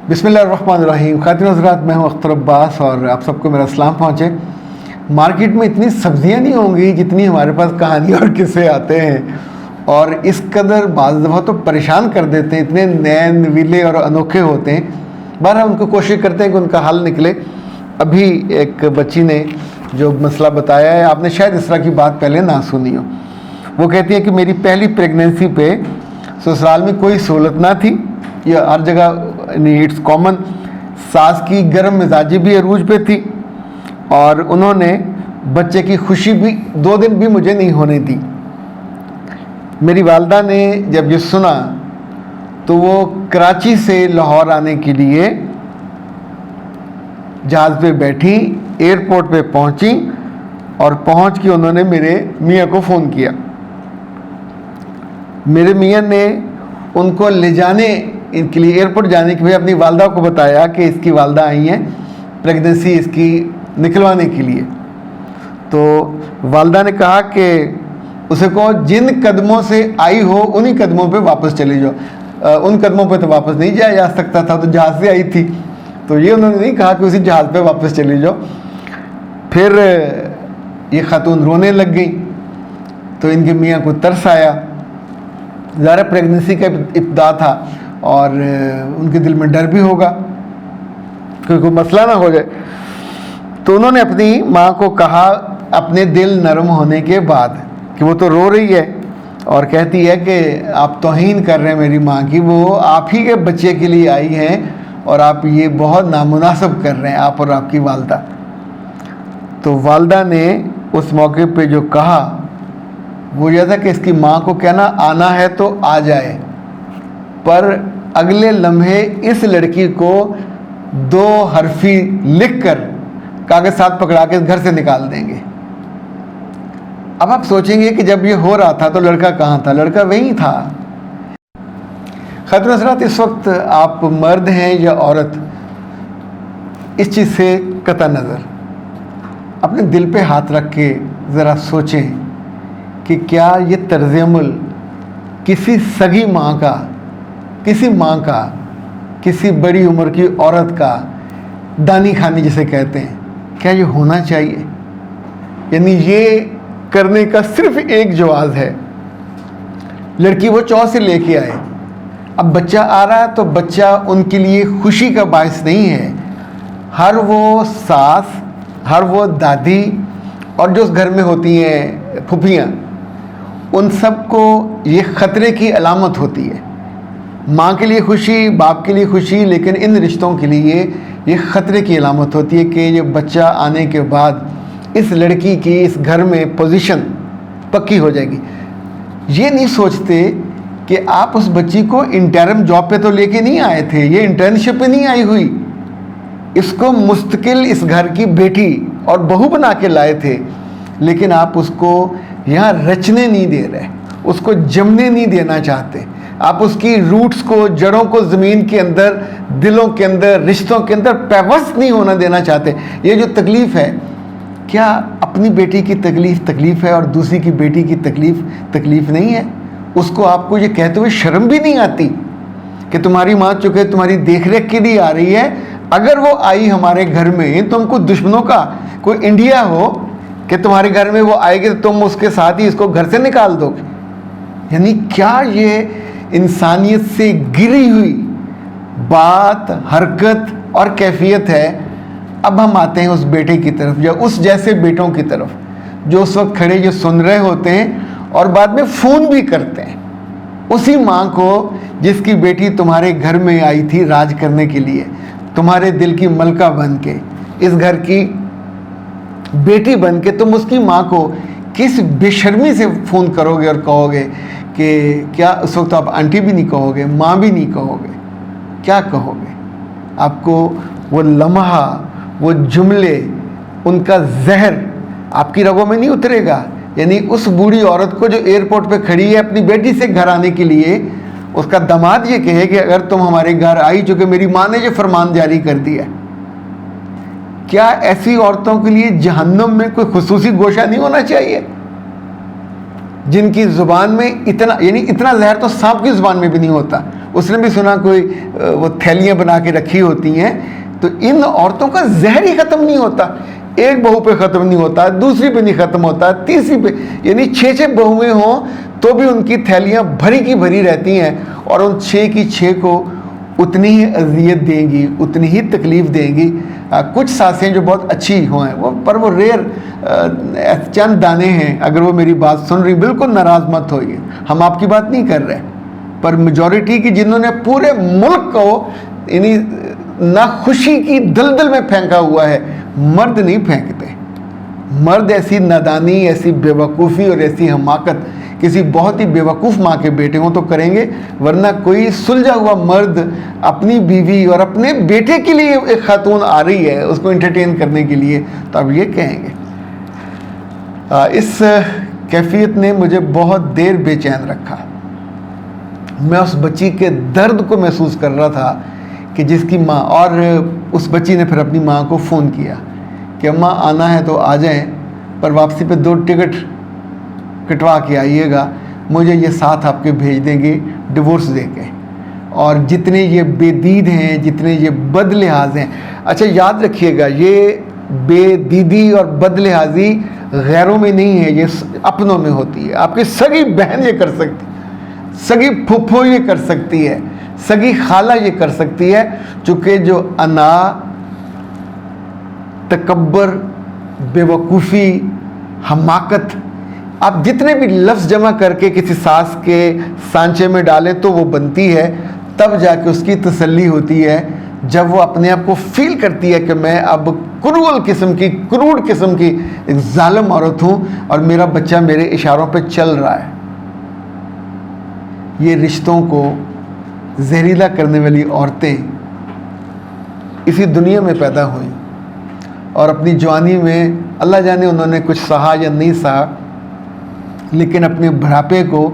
बिस्मिल्लाहिर्रहमानिर्रहीम। खातिन हज़रात, मैं हूँ अख्तर अब्बास और आप सबको मेरा सलाम पहुँचे। मार्केट में इतनी सब्जियाँ नहीं होंगी जितनी हमारे पास कहानी और किस्से आते हैं, और इस कदर बाज़ दफ़ा तो परेशान कर देते हैं, इतने नए नवीले और अनोखे होते हैं। बहरहाल उनको कोशिश करते हैं कि उनका हल निकले। अभी एक बच्ची ने जो मसला बताया है, आपने शायद इस तरह की बात पहले ना सुनी हो। वो कहती है कि मेरी पहली प्रेगनेंसी पे ससुराल में कोई सहूलत ना थी, या हर जगह इट्स कॉमन। सास की गर्म मिजाजी भी अरूज पे थी और उन्होंने बच्चे की खुशी भी 2 दिन भी मुझे नहीं होने दी। मेरी वालदा ने जब ये सुना तो वो कराची से लाहौर आने के लिए जहाज़ पे बैठी, एयरपोर्ट पे पहुंची और पहुंच के उन्होंने मेरे मियाँ को फ़ोन किया। मेरे मियाँ ने उनको ले जाने इनके लिए एयरपोर्ट जाने के लिए अपनी वालदा को बताया कि इसकी वालदा आई हैं प्रेगनेंसी इसकी निकलवाने के लिए। तो वालदा ने कहा कि उसे कहो जिन कदमों से आई हो उन्हीं कदमों पे वापस चले जाओ। उन कदमों पे तो वापस नहीं जाया जा सकता था, तो जहाज़ से आई थी, तो ये उन्होंने नहीं कहा कि उसी जहाज़ पे वापस चले जाओ। फिर ये खातून रोने लग गई, तो इनके मियाँ को तरस आया। ज़ाहिर प्रेगनेंसी का इब्तिदा था और उनके दिल में डर भी होगा कि कोई मसला ना हो जाए। तो उन्होंने अपनी माँ को कहा अपने दिल नरम होने के बाद, कि वो तो रो रही है और कहती है कि आप तौहीन कर रहे हैं मेरी माँ की, वो आप ही के बच्चे के लिए आई हैं और आप ये बहुत नामुनासिब कर रहे हैं, आप और आपकी वालदा। तो वालदा ने उस मौके पे जो कहा वो यह था कि इसकी माँ को कहना आना है तो आ जाए, पर अगले लम्हे इस लड़की को 2 हरफी लिख कर कागज साथ पकड़ा के घर से निकाल देंगे। अब आप सोचेंगे कि जब ये हो रहा था तो लड़का कहाँ था? लड़का वहीं था। खातिन हज़रात, इस वक्त आप मर्द हैं या औरत, इस चीज़ से कतई नज़र अपने दिल पे हाथ रख के ज़रा सोचें कि क्या ये तर्ज़ अमल किसी सगी माँ का, किसी माँ का, किसी बड़ी उम्र की औरत का, दानी खानी जिसे कहते हैं, क्या ये होना चाहिए? यानी ये करने का सिर्फ एक जवाज़ है। लड़की वो चौ से लेके आए, अब बच्चा आ रहा है तो बच्चा उनके लिए खुशी का बायस नहीं है। हर वो सास, हर वो दादी और जो उस घर में होती हैं फूफियाँ, उन सबको ये ख़तरे की अलामत होती है। माँ के लिए खुशी, बाप के लिए खुशी, लेकिन इन रिश्तों के लिए ये ख़तरे की अलामत होती है कि ये बच्चा आने के बाद इस लड़की की इस घर में पोजीशन पक्की हो जाएगी। ये नहीं सोचते कि आप उस बच्ची को इंटरम जॉब पे तो लेके नहीं आए थे, ये इंटर्नशिप पे नहीं आई हुई, इसको मुस्तकिल इस घर की बेटी और बहू बना के लाए थे, लेकिन आप उसको यहाँ रचने नहीं दे रहे, उसको जमने नहीं देना चाहते। आप उसकी रूट्स को, जड़ों को ज़मीन के अंदर, दिलों के अंदर, रिश्तों के अंदर पैवस्त नहीं होना देना चाहते। ये जो तकलीफ़ है, क्या अपनी बेटी की तकलीफ़ तकलीफ़ है और दूसरी की बेटी की तकलीफ़ तकलीफ़ नहीं है? उसको आपको ये कहते हुए शर्म भी नहीं आती कि तुम्हारी माँ चूँकि तुम्हारी देख रेख के लिए आ रही है, अगर वो आई हमारे घर में तो हमको दुश्मनों का कोई इंडिया हो कि तुम्हारे घर में वो आएगी तो तुम उसके साथ ही इसको घर से निकाल दोगे। यानी क्या ये इंसानियत से गिरी हुई बात, हरकत और कैफियत है? अब हम आते हैं उस बेटे की तरफ, या उस जैसे बेटों की तरफ जो उस वक्त खड़े जो सुन रहे होते हैं और बाद में फ़ोन भी करते हैं उसी माँ को जिसकी बेटी तुम्हारे घर में आई थी राज करने के लिए, तुम्हारे दिल की मलका बन के, इस घर की बेटी बन के तुम उसकी माँ को किस बेशर्मी से फ़ोन करोगे और कहोगे कि क्या उस वक्त आप आंटी भी नहीं कहोगे, माँ भी नहीं कहोगे, क्या कहोगे? आपको वो लम्हा, वो जुमले, उनका जहर आपकी रगों में नहीं उतरेगा। यानी उस बूढ़ी औरत को जो एयरपोर्ट पे खड़ी है अपनी बेटी से घर आने के लिए, उसका दामाद ये कहे कि अगर तुम हमारे घर आई, चूँकि मेरी माँ ने ये फरमान जारी कर दिया, क्या ऐसी औरतों के लिए जहन्नुम में कोई खुसूसी गोशा नहीं होना चाहिए? जिनकी ज़ुबान में इतना, यानी इतना जहर तो सांप की ज़ुबान में भी नहीं होता। उसने भी सुना कोई वो थैलियाँ बना के रखी होती हैं। तो इन औरतों का जहर ही ख़त्म नहीं होता, एक बहू पे ख़त्म नहीं होता, दूसरी पे नहीं ख़त्म होता, तीसरी पे, यानी 6 बहुएं हों तो भी उनकी थैलियाँ भरी की भरी रहती हैं और उन 6 की 6 को उतनी ही अजियत देंगी, उतनी ही तकलीफ़ देंगी। कुछ सासें जो बहुत अच्छी हों वो, पर वो रेयर चंद दाने हैं। अगर वो मेरी बात सुन रही, बिल्कुल नाराज़ मत होइए, हम आपकी बात नहीं कर रहे, पर मेजॉरिटी की जिन्होंने पूरे मुल्क को यानी नाखुशी की दलदल में फेंका हुआ है, मर्द नहीं फेंकते। मर्द ऐसी नादानी, ऐसी बेवकूफ़ी और ऐसी हमाकत किसी बहुत ही बेवकूफ़ माँ के बेटे हों तो करेंगे, वरना कोई सुलझा हुआ मर्द अपनी बीवी और अपने बेटे के लिए एक खातून आ रही है उसको एंटरटेन करने के लिए, तो अब ये कहेंगे। इस कैफियत ने मुझे बहुत देर बेचैन रखा। मैं उस बच्ची के दर्द को महसूस कर रहा था कि जिसकी माँ, और उस बच्ची ने फिर अपनी माँ को फ़ोन किया कि अम्मा आना है तो आ जाएं, पर वापसी पे 2 टिकट कटवा के आइएगा, मुझे ये साथ आपके भेज देंगे डिवोर्स देके। और जितने ये बेदीद हैं, जितने ये बदलिहाज हैं, अच्छा याद रखिएगा, ये बेदीदी और बदलिहाजी गैरों में नहीं है, ये अपनों में होती है। आपकी सगी बहन ये कर सकती है, सगी फुफ्फो ये कर सकती है, सगी खाला ये कर सकती है, चूँकि जो अना, तकब्बर, बेवकूफ़ी, हमाकत, आप जितने भी लफ्ज़ जमा करके किसी सास के सांचे में डालें तो वो बनती है, तब जाके उसकी तसल्ली होती है जब वो अपने आप को फील करती है कि मैं अब क्रूअल किस्म की, क्रूड किस्म की एक जालिम औरत हूँ और मेरा बच्चा मेरे इशारों पे चल रहा है। ये रिश्तों को जहरीला करने वाली औरतें इसी दुनिया में पैदा हुई और अपनी जवानी में अल्लाह जाने उन्होंने कुछ सहा या नहीं सहा, लेकिन अपने बुढ़ापे को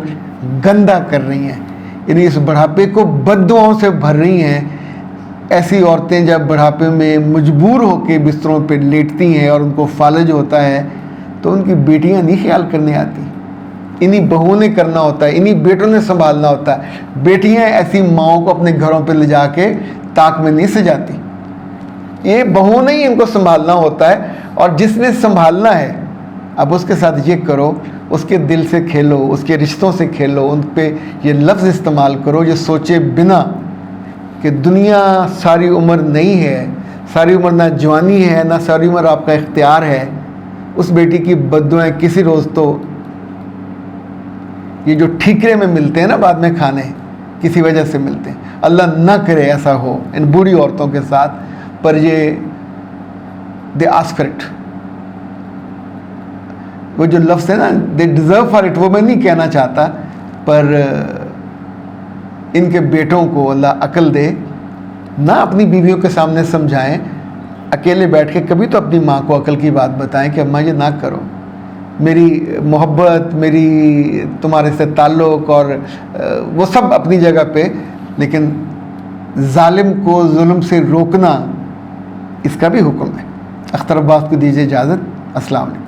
गंदा कर रही हैं, यानी इस बुढ़ापे को बद्दुआओं से भर रही हैं। ऐसी औरतें जब बुढ़ापे में मजबूर होकर बिस्तरों पर लेटती हैं और उनको फालज होता है तो उनकी बेटियां नहीं ख्याल करने आती, इन्हीं बहुओं ने करना होता है, इन्हीं बेटों ने संभालना होता है। बेटियां ऐसी माओं को अपने घरों पर ले जाके ताक में नहीं सजाती, ये बहुओं ने ही इनको संभालना होता है। और जिसने संभालना है अब उसके साथ ये करो, उसके दिल से खेलो, उसके रिश्तों से खेलो, उन पे ये लफ्ज़ इस्तेमाल करो, ये सोचे बिना कि दुनिया सारी उम्र नहीं है, सारी उम्र ना जवानी है, ना सारी उम्र आपका इख्तियार है। उस बेटी की बद्दुआएं किसी रोज़ तो ये जो ठीकरे में मिलते हैं ना बाद में खाने, किसी वजह से मिलते हैं। अल्लाह ना करे ऐसा हो इन बूढ़ी औरतों के साथ, पर ये दे आस्क फॉर इट, वो जो लफ्ज़ है ना, दे डिज़र्व फॉर इट, वो मैं नहीं कहना चाहता, पर इनके बेटों को अल्लाह अक्ल दे, ना अपनी बीवियों के सामने समझाएं, अकेले बैठ के कभी तो अपनी माँ को अक्ल की बात बताएं कि अम्मा ये ना करो, मेरी मोहब्बत, मेरी तुम्हारे से ताल्लुक़ और वो सब अपनी जगह पे, लेकिन जालिम को जुल्म से रोकना इसका भी हुक्म है। अख्तर अब्बास को दीजिए इजाज़त। अस्सलाम वालेकुम।